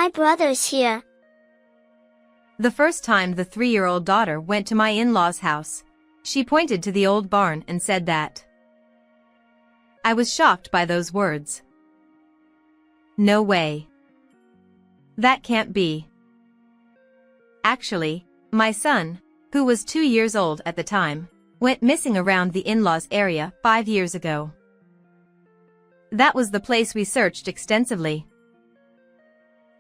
My brother's here. The first time the 3-year-old daughter went to my in-laws' house, she pointed to the old barn and said that. I was shocked by those words. No way. That can't be. Actually, my son, who was 2 years old at the time, went missing around the in-laws area 5 years ago. That was the place we searched extensively.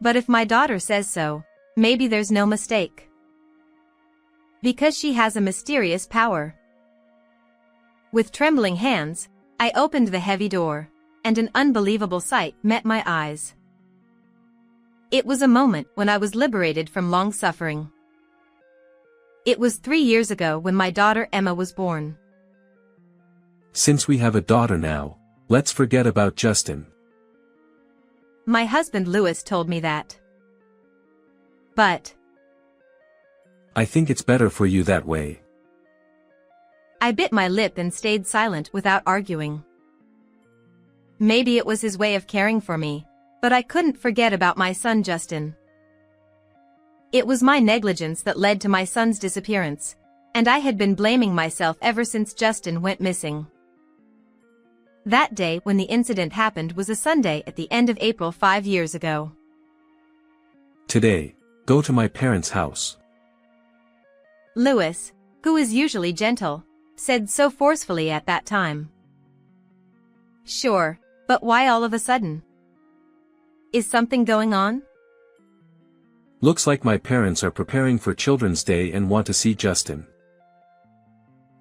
But if my daughter says so, maybe there's no mistake. Because she has a mysterious power. With trembling hands, I opened the heavy door, and an unbelievable sight met my eyes. It was a moment when I was liberated from long suffering. It was 3 years ago when my daughter Emma was born. Since we have a daughter now, let's forget about Justin. My husband Louis told me that. But I think it's better for you that way. I bit my lip and stayed silent without arguing. Maybe it was his way of caring for me, but I couldn't forget about my son Justin. It was my negligence that led to my son's disappearance, and I had been blaming myself ever since Justin went missing. That day when the incident happened was a Sunday at the end of April 5 years ago. Today, go to my parents' house. Louis, who is usually gentle, said so forcefully at that time. Sure, but why all of a sudden? Is something going on? Looks like my parents are preparing for Children's Day and want to see Justin.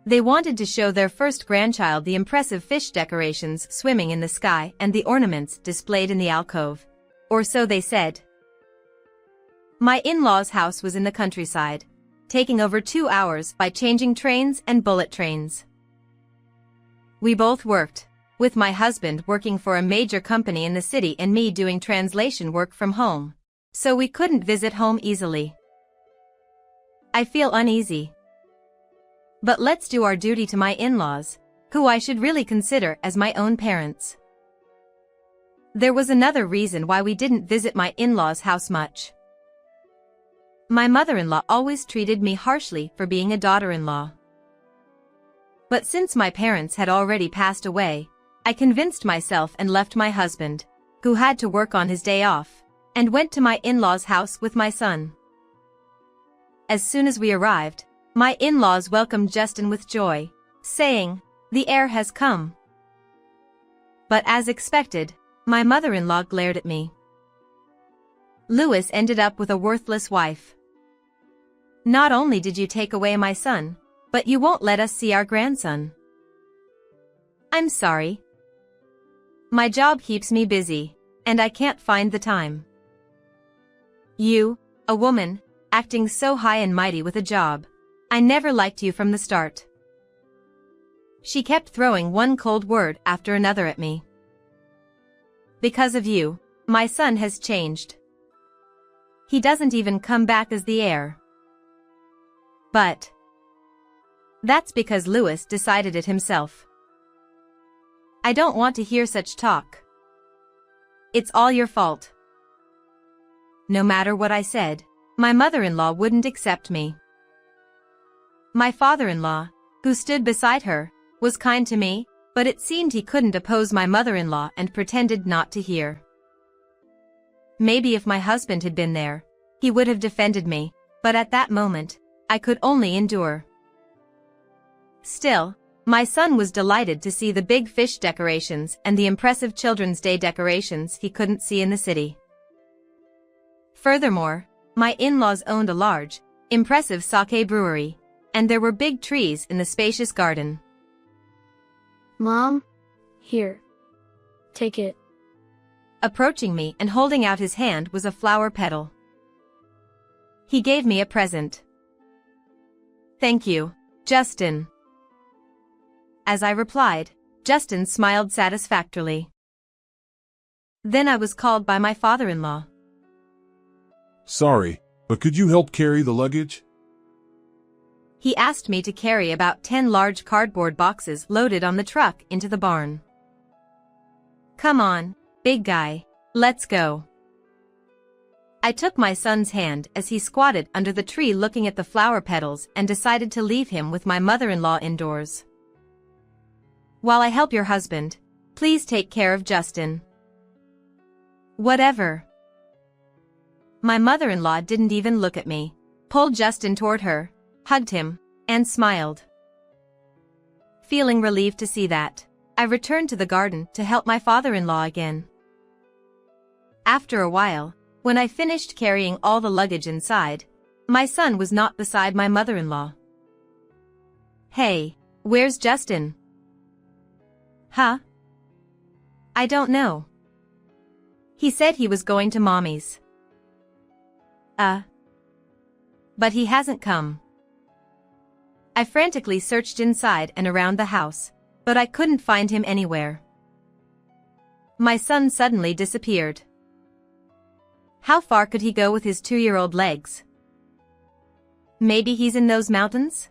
They wanted to show their first grandchild the impressive fish decorations swimming in the sky and the ornaments displayed in the alcove. Or so they said. My in-laws' house was in the countryside, taking over 2 hours by changing trains and bullet trains. We both worked, with my husband working for a major company in the city and me doing translation work from home, so we couldn't visit home easily. I feel uneasy. But let's do our duty to my in-laws, who I should really consider as my own parents. There was another reason why we didn't visit my in-laws' house much. My mother-in-law always treated me harshly for being a daughter-in-law. But since my parents had already passed away, I convinced myself and left my husband, who had to work on his day off, and went to my in-laws' house with my son. As soon as we arrived, my in-laws welcomed Justin with joy, saying, "The heir has come." But as expected, my mother-in-law glared at me. Louis ended up with a worthless wife. Not only did you take away my son, but you won't let us see our grandson. I'm sorry. My job keeps me busy, and I can't find the time. You, a woman, acting so high and mighty with a job. I never liked you from the start. She kept throwing one cold word after another at me. Because of you, my son has changed. He doesn't even come back as the heir. But that's because Louis decided it himself. I don't want to hear such talk. It's all your fault. No matter what I said, my mother-in-law wouldn't accept me. My father-in-law, who stood beside her, was kind to me, but it seemed he couldn't oppose my mother-in-law and pretended not to hear. Maybe if my husband had been there, he would have defended me, but at that moment, I could only endure. Still, my son was delighted to see the big fish decorations and the impressive Children's Day decorations he couldn't see in the city. Furthermore, my in-laws owned a large, impressive sake brewery, and there were big trees in the spacious garden. Mom? Here. Take it. Approaching me and holding out his hand was a flower petal. He gave me a present. Thank you, Justin. As I replied, Justin smiled satisfactorily. Then I was called by my father-in-law. Sorry, but could you help carry the luggage? He asked me to carry about 10 large cardboard boxes loaded on the truck into the barn. Come on, big guy, let's go. I took my son's hand as he squatted under the tree looking at the flower petals and decided to leave him with my mother-in-law indoors. While I help your husband, please take care of Justin. Whatever. My mother-in-law didn't even look at me, pulled Justin toward her, hugged him, and smiled. Feeling relieved to see that, I returned to the garden to help my father-in-law again. After a while, when I finished carrying all the luggage inside, my son was not beside my mother-in-law. Hey, where's Justin? Huh? I don't know. He said he was going to Mommy's. But he hasn't come. I frantically searched inside and around the house, but I couldn't find him anywhere. My son suddenly disappeared. How far could he go with his 2-year-old legs? Maybe he's in those mountains?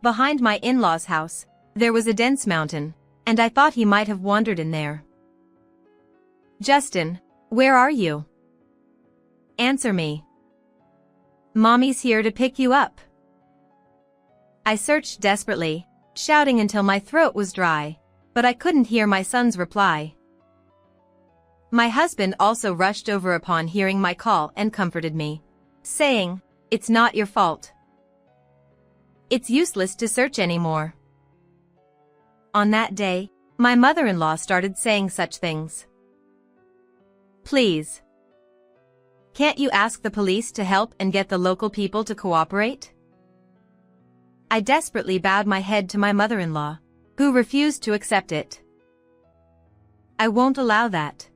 Behind my in-laws' house, there was a dense mountain, and I thought he might have wandered in there. Justin, where are you? Answer me. Mommy's here to pick you up. I searched desperately, shouting until my throat was dry, but I couldn't hear my son's reply. My husband also rushed over upon hearing my call and comforted me, saying, "It's not your fault. It's useless to search anymore." On that day, my mother-in-law started saying such things. Please. Can't you ask the police to help and get the local people to cooperate? I desperately bowed my head to my mother-in-law, who refused to accept it. I won't allow that.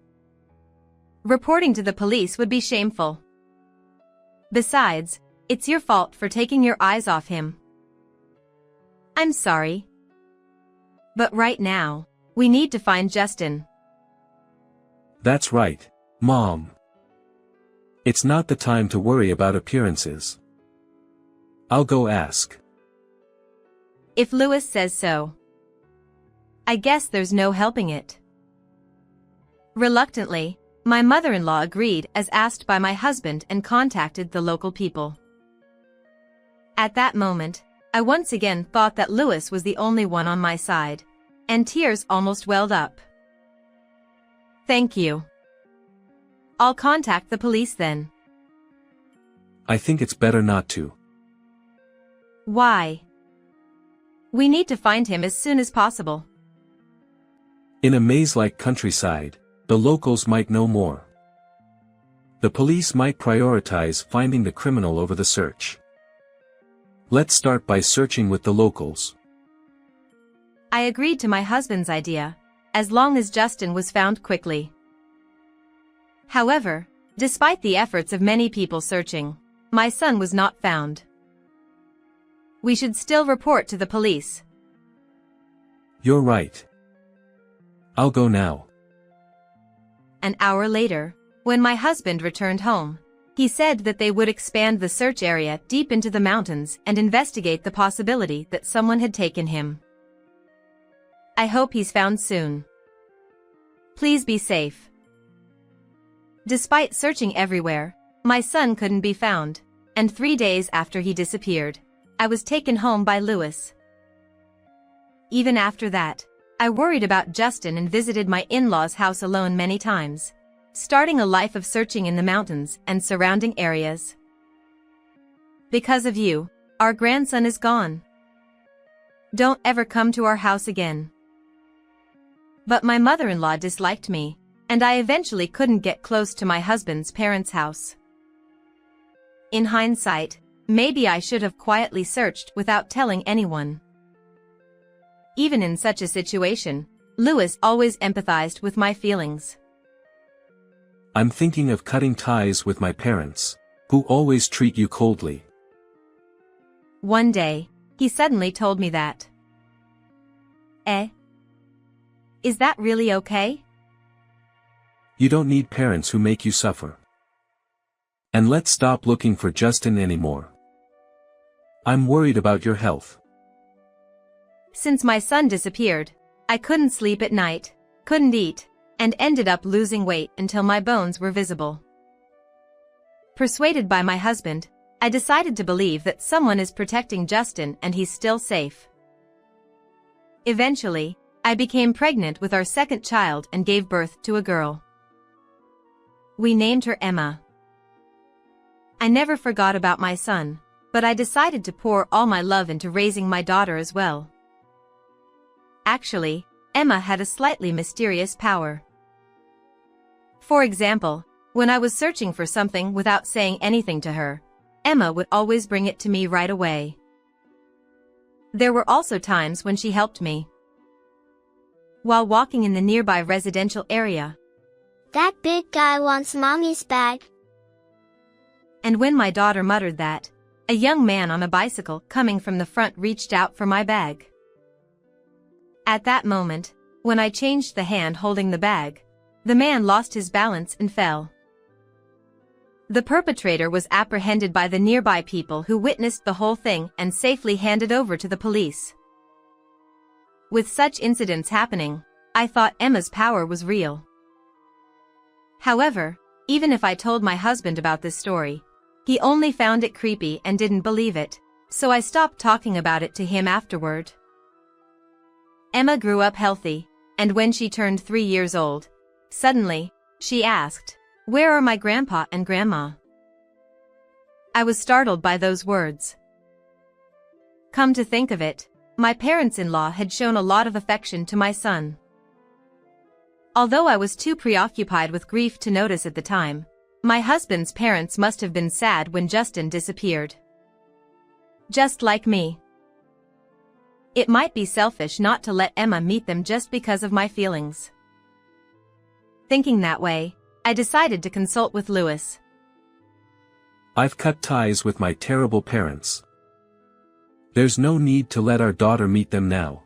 Reporting to the police would be shameful. Besides, it's your fault for taking your eyes off him. I'm sorry. But right now, we need to find Justin. That's right, Mom. It's not the time to worry about appearances. I'll go ask. If Lewis says so. I guess there's no helping it. Reluctantly, my mother-in-law agreed as asked by my husband and contacted the local people. At that moment, I once again thought that Lewis was the only one on my side, and tears almost welled up. Thank you. I'll contact the police then. I think it's better not to. Why? We need to find him as soon as possible. In a maze-like countryside, the locals might know more. The police might prioritize finding the criminal over the search. Let's start by searching with the locals. I agreed to my husband's idea, as long as Justin was found quickly. However, despite the efforts of many people searching, my son was not found. We should still report to the police. You're right. I'll go now. An hour later, when my husband returned home, he said that they would expand the search area deep into the mountains and investigate the possibility that someone had taken him. I hope he's found soon. Please be safe. Despite searching everywhere, my son couldn't be found, and 3 days after he disappeared, I was taken home by Lewis. Even after that, I worried about Justin and visited my in-laws' house alone many times, starting a life of searching in the mountains and surrounding areas. Because of you, our grandson is gone. Don't ever come to our house again. But my mother-in-law disliked me, and I eventually couldn't get close to my husband's parents' house. In hindsight, maybe I should have quietly searched without telling anyone. Even in such a situation, Lewis always empathized with my feelings. I'm thinking of cutting ties with my parents, who always treat you coldly. One day, he suddenly told me that. Is that really okay? You don't need parents who make you suffer. And let's stop looking for Justin anymore. I'm worried about your health. Since my son disappeared, I couldn't sleep at night, couldn't eat, and ended up losing weight until my bones were visible. Persuaded by my husband, I decided to believe that someone is protecting Justin and he's still safe. Eventually, I became pregnant with our second child and gave birth to a girl. We named her Emma. I never forgot about my son, but I decided to pour all my love into raising my daughter as well. Actually, Emma had a slightly mysterious power. For example, when I was searching for something without saying anything to her, Emma would always bring it to me right away. There were also times when she helped me. While walking in the nearby residential area, That big guy wants mommy's bag. and when my daughter muttered that, a young man on a bicycle coming from the front reached out for my bag. At that moment, when I changed the hand holding the bag, the man lost his balance and fell. The perpetrator was apprehended by the nearby people who witnessed the whole thing and safely handed over to the police. With such incidents happening, I thought Emma's power was real. However, even if I told my husband about this story, he only found it creepy and didn't believe it, so I stopped talking about it to him afterward. Emma grew up healthy, and when she turned 3 years old, suddenly, she asked, "Where are my grandpa and grandma?" I was startled by those words. Come to think of it, my parents-in-law had shown a lot of affection to my son. Although I was too preoccupied with grief to notice at the time, my husband's parents must have been sad when Justin disappeared. Just like me. It might be selfish not to let Emma meet them just because of my feelings. Thinking that way, I decided to consult with Lewis. I've cut ties with my terrible parents. There's no need to let our daughter meet them now.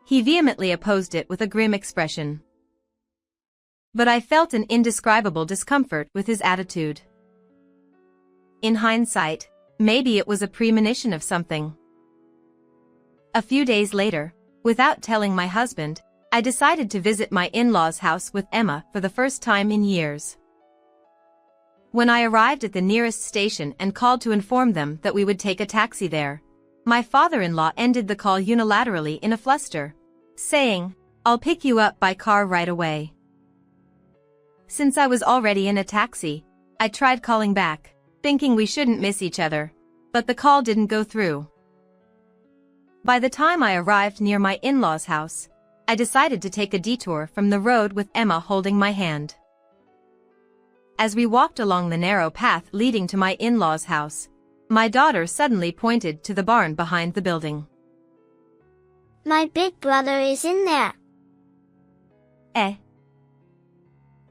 He vehemently opposed it with a grim expression. But I felt an indescribable discomfort with his attitude. In hindsight, maybe it was a premonition of something. A few days later, without telling my husband, I decided to visit my in-laws' house with Emma for the first time in years. When I arrived at the nearest station and called to inform them that we would take a taxi there, my father-in-law ended the call unilaterally in a fluster, saying, "I'll pick you up by car right away." Since I was already in a taxi, I tried calling back, thinking we shouldn't miss each other, but the call didn't go through. By the time I arrived near my in-laws' house, I decided to take a detour from the road with Emma holding my hand. As we walked along the narrow path leading to my in-laws' house, my daughter suddenly pointed to the barn behind the building. My big brother is in there.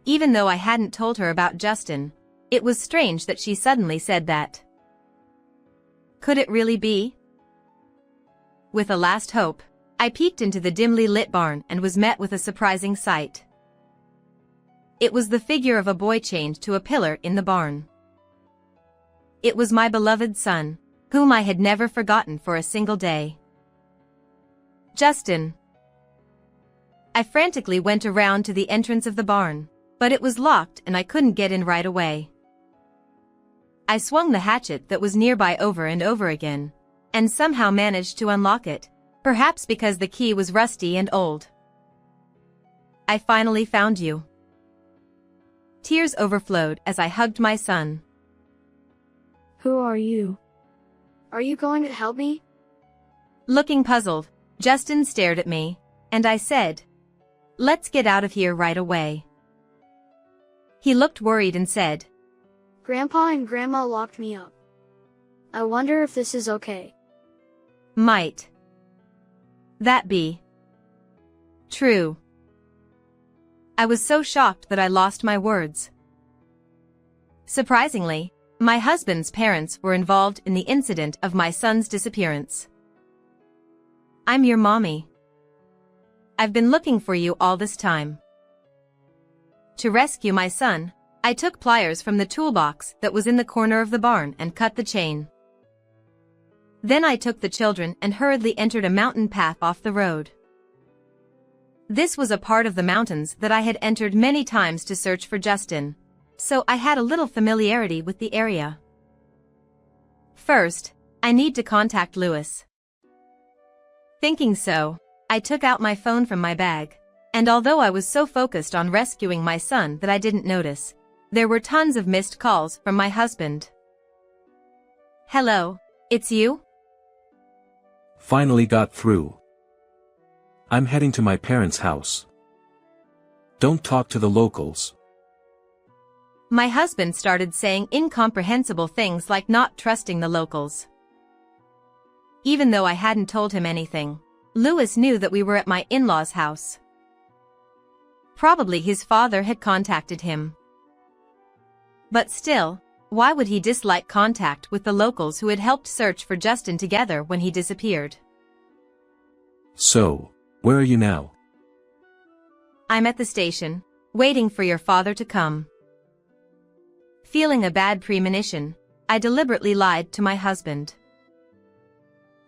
Even though I hadn't told her about Justin, it was strange that she suddenly said that. Could it really be? With a last hope, I peeked into the dimly lit barn and was met with a surprising sight. It was the figure of a boy chained to a pillar in the barn. It was my beloved son, whom I had never forgotten for a single day. Justin. I frantically went around to the entrance of the barn, but it was locked and I couldn't get in right away. I swung the hatchet that was nearby over and over again, and somehow managed to unlock it, perhaps because the key was rusty and old. I finally found you. Tears overflowed as I hugged my son. Who are you? Are you going to help me? Looking puzzled, Justin stared at me, and I said, "Let's get out of here right away." He looked worried and said, Grandpa and Grandma locked me up. I wonder if this is okay. "Might that be true?" I was so shocked that I lost my words. Surprisingly, my husband's parents were involved in the incident of my son's disappearance. "I'm your mommy. I've been looking for you all this time." To rescue my son, I took pliers from the toolbox that was in the corner of the barn and cut the chain. Then I took the children and hurriedly entered a mountain path off the road. This was a part of the mountains that I had entered many times to search for Justin, so I had a little familiarity with the area. First, I need to contact Lewis. Thinking so, I took out my phone from my bag, and although I was so focused on rescuing my son that I didn't notice, there were tons of missed calls from my husband. Hello, it's you? Finally got through. I'm heading to my parents' house. Don't talk to the locals. My husband started saying incomprehensible things like not trusting the locals. Even though I hadn't told him anything, Lewis knew that we were at my in-laws' house. Probably his father had contacted him. But still, why would he dislike contact with the locals who had helped search for Justin together when he disappeared? So, where are you now? I'm at the station, waiting for your father to come. Feeling a bad premonition, I deliberately lied to my husband.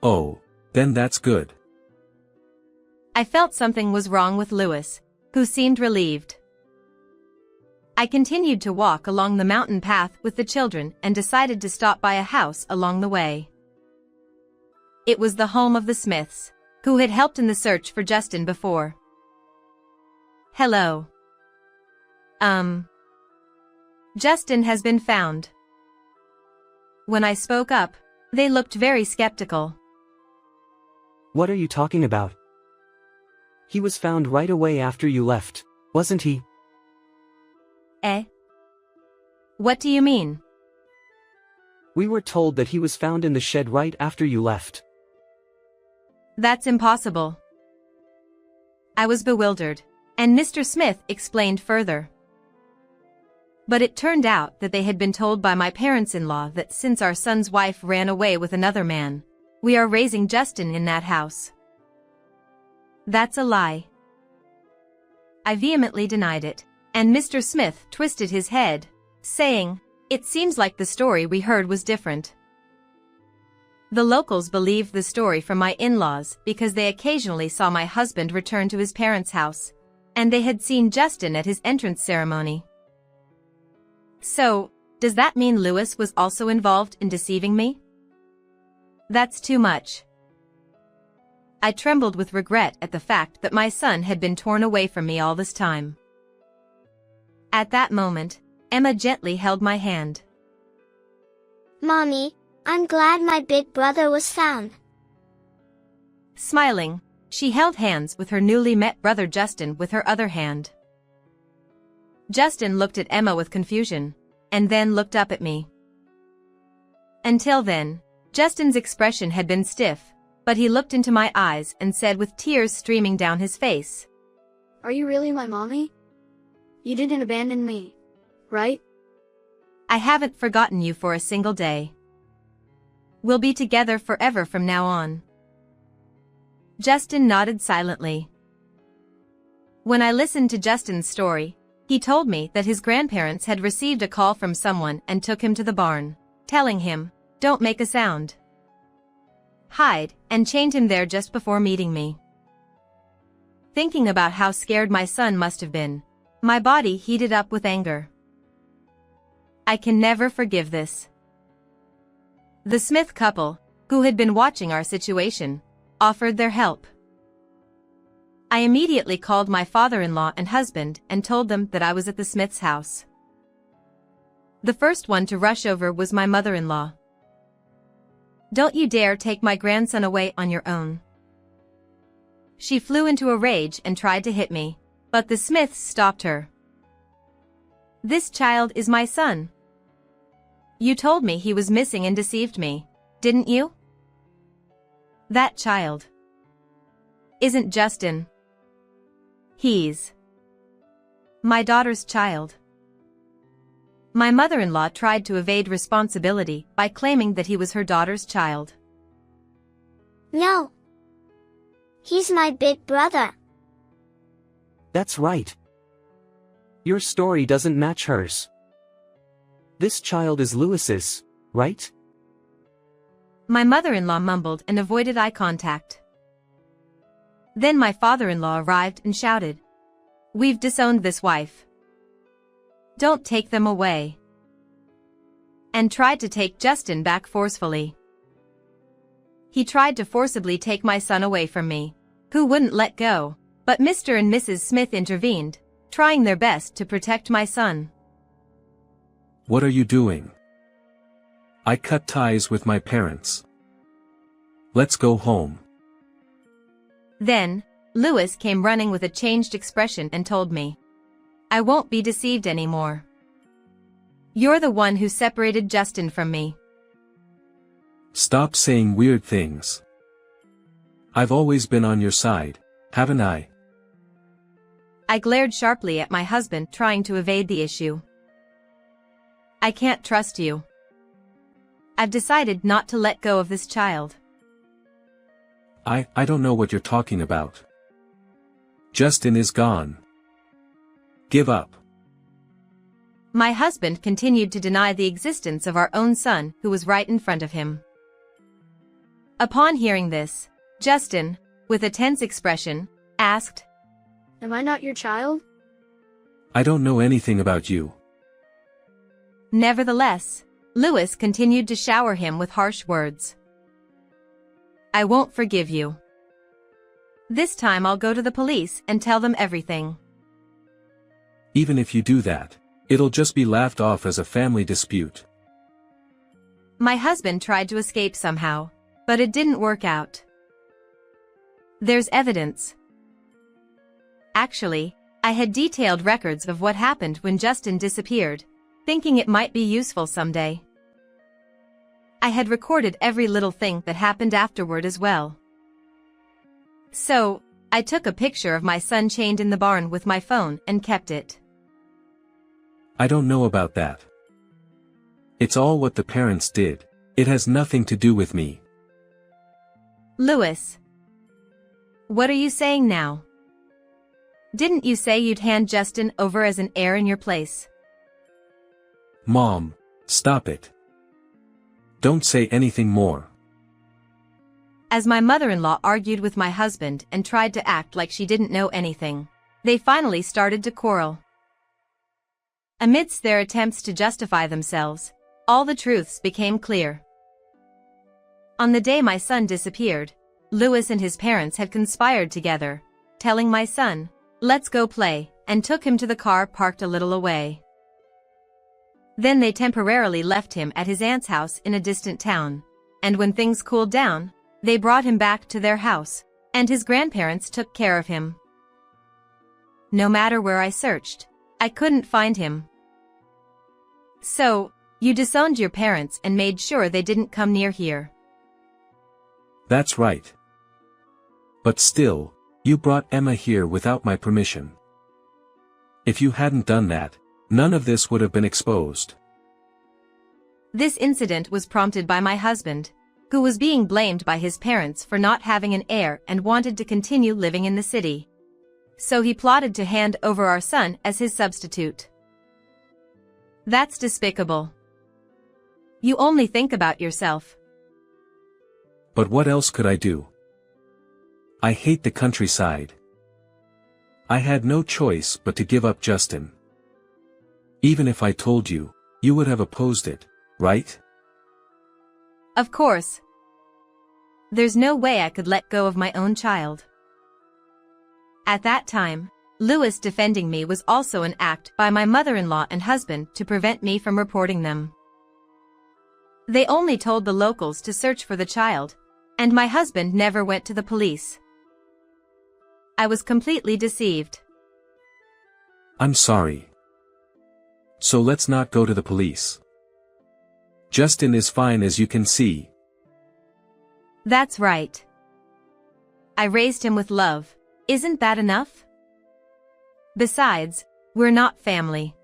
Oh, then that's good. I felt something was wrong with Lewis, who seemed relieved. I continued to walk along the mountain path with the children and decided to stop by a house along the way. It was the home of the Smiths, who had helped in the search for Justin before. Hello. Justin has been found. When I spoke up, they looked very skeptical. What are you talking about? He was found right away after you left, wasn't he? Eh? What do you mean? We were told that he was found in the shed right after you left. That's impossible. I was bewildered, and Mr. Smith explained further. But it turned out that they had been told by my parents-in-law that since our son's wife ran away with another man, we are raising Justin in that house. That's a lie. I vehemently denied it, and Mr. Smith twisted his head, saying, "It seems like the story we heard was different." The locals believed the story from my in-laws because they occasionally saw my husband return to his parents' house, and they had seen Justin at his entrance ceremony. So, does that mean Lewis was also involved in deceiving me? That's too much. I trembled with regret at the fact that my son had been torn away from me all this time. At that moment, Emma gently held my hand. Mommy, I'm glad my big brother was found. Smiling, she held hands with her newly met brother Justin with her other hand. Justin looked at Emma with confusion, and then looked up at me. Until then, Justin's expression had been stiff, but he looked into my eyes and said with tears streaming down his face, Are you really my mommy? You didn't abandon me, right? I haven't forgotten you for a single day. We'll be together forever from now on. Justin nodded silently. When I listened to Justin's story, he told me that his grandparents had received a call from someone and took him to the barn, telling him, "Don't make a sound. Hide," and chained him there just before meeting me. Thinking about how scared my son must have been, my body heated up with anger. I can never forgive this. The Smith couple, who had been watching our situation, offered their help. I immediately called my father-in-law and husband and told them that I was at the Smith's house. The first one to rush over was my mother-in-law. "Don't you dare take my grandson away on your own." She flew into a rage and tried to hit me, but the Smiths stopped her. "This child is my son. You told me he was missing and deceived me, didn't you? That child isn't Justin. He's my daughter's child." My mother-in-law tried to evade responsibility by claiming that he was her daughter's child. No. He's my big brother. That's right. Your story doesn't match hers. This child is Lewis's, right? My mother-in-law mumbled and avoided eye contact. Then my father-in-law arrived and shouted, "We've disowned this wife. Don't take them away. And tried to take Justin back forcefully. He tried to forcibly take my son away from me, who wouldn't let go, but Mr. and Mrs. Smith intervened, trying their best to protect my son. What are you doing? I cut ties with my parents. Let's go home. Then, Lewis came running with a changed expression and told me, I won't be deceived anymore. You're the one who separated Justin from me. Stop saying weird things. I've always been on your side, haven't I? I glared sharply at my husband, trying to evade the issue. I can't trust you. I've decided not to let go of this child. I don't know what you're talking about. Justin is gone. Give up. My husband continued to deny the existence of our own son, who was right in front of him. Upon hearing this, Justin, with a tense expression, asked, Am I not your child? I don't know anything about you. Nevertheless, Lewis continued to shower him with harsh words. I won't forgive you. This time I'll go to the police and tell them everything. Even if you do that, it'll just be laughed off as a family dispute. My husband tried to escape somehow, but it didn't work out. There's evidence. Actually, I had detailed records of what happened when Justin disappeared, thinking it might be useful someday. I had recorded every little thing that happened afterward as well. So, I took a picture of my son chained in the barn with my phone and kept it. I don't know about that. It's all what the parents did. It has nothing to do with me. Lewis. What are you saying now? Didn't you say you'd hand Justin over as an heir in your place? Mom, stop it. Don't say anything more. As my mother-in-law argued with my husband and tried to act like she didn't know anything, they finally started to quarrel. Amidst their attempts to justify themselves, all the truths became clear. On the day my son disappeared, Lewis and his parents had conspired together, telling my son, "Let's go play," and took him to the car parked a little away. Then they temporarily left him at his aunt's house in a distant town, and when things cooled down, they brought him back to their house, and his grandparents took care of him. No matter where I searched, I couldn't find him. So, you disowned your parents and made sure they didn't come near here. That's right. But still, you brought Emma here without my permission. If you hadn't done that, none of this would have been exposed. This incident was prompted by my husband, who was being blamed by his parents for not having an heir and wanted to continue living in the city. So he plotted to hand over our son as his substitute. That's despicable. You only think about yourself. But what else could I do? I hate the countryside. I had no choice but to give up Justin. Even if I told you, you would have opposed it, right? Of course. There's no way I could let go of my own child. At that time, Lewis defending me was also an act by my mother-in-law and husband to prevent me from reporting them. They only told the locals to search for the child, and my husband never went to the police. I was completely deceived. I'm sorry. So let's not go to the police. Justin is fine, as you can see. That's right. I raised him with love. Isn't that enough? Besides, we're not family.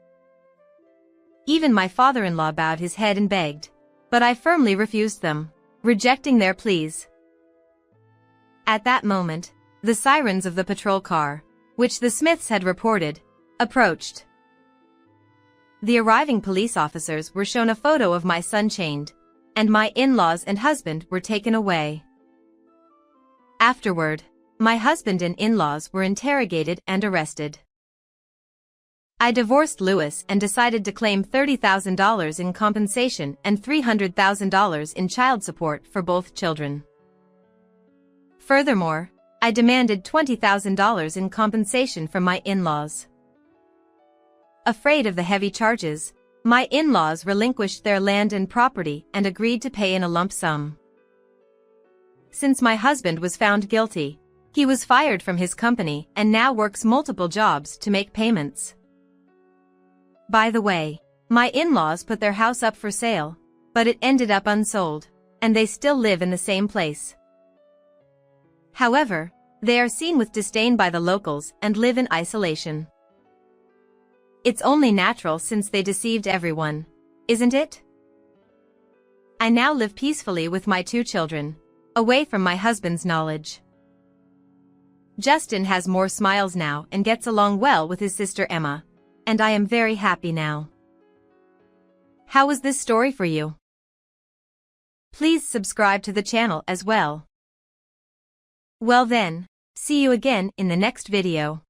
Even my father-in-law bowed his head and begged, but I firmly refused them, rejecting their pleas. At that moment, the sirens of the patrol car, which the Smiths had reported, approached. The arriving police officers were shown a photo of my son chained, and my in-laws and husband were taken away. Afterward, my husband and in-laws were interrogated and arrested. I divorced Louis and decided to claim $30,000 in compensation and $300,000 in child support for both children. Furthermore, I demanded $20,000 in compensation from my in-laws. Afraid of the heavy charges, my in-laws relinquished their land and property and agreed to pay in a lump sum. Since my husband was found guilty, he was fired from his company and now works multiple jobs to make payments. By the way, my in-laws put their house up for sale, but it ended up unsold, and they still live in the same place. However, they are seen with disdain by the locals and live in isolation. It's only natural since they deceived everyone, isn't it? I now live peacefully with my 2 children, away from my husband's knowledge. Justin has more smiles now and gets along well with his sister Emma, and I am very happy now. How was this story for you? Please subscribe to the channel as well. Well then, see you again in the next video.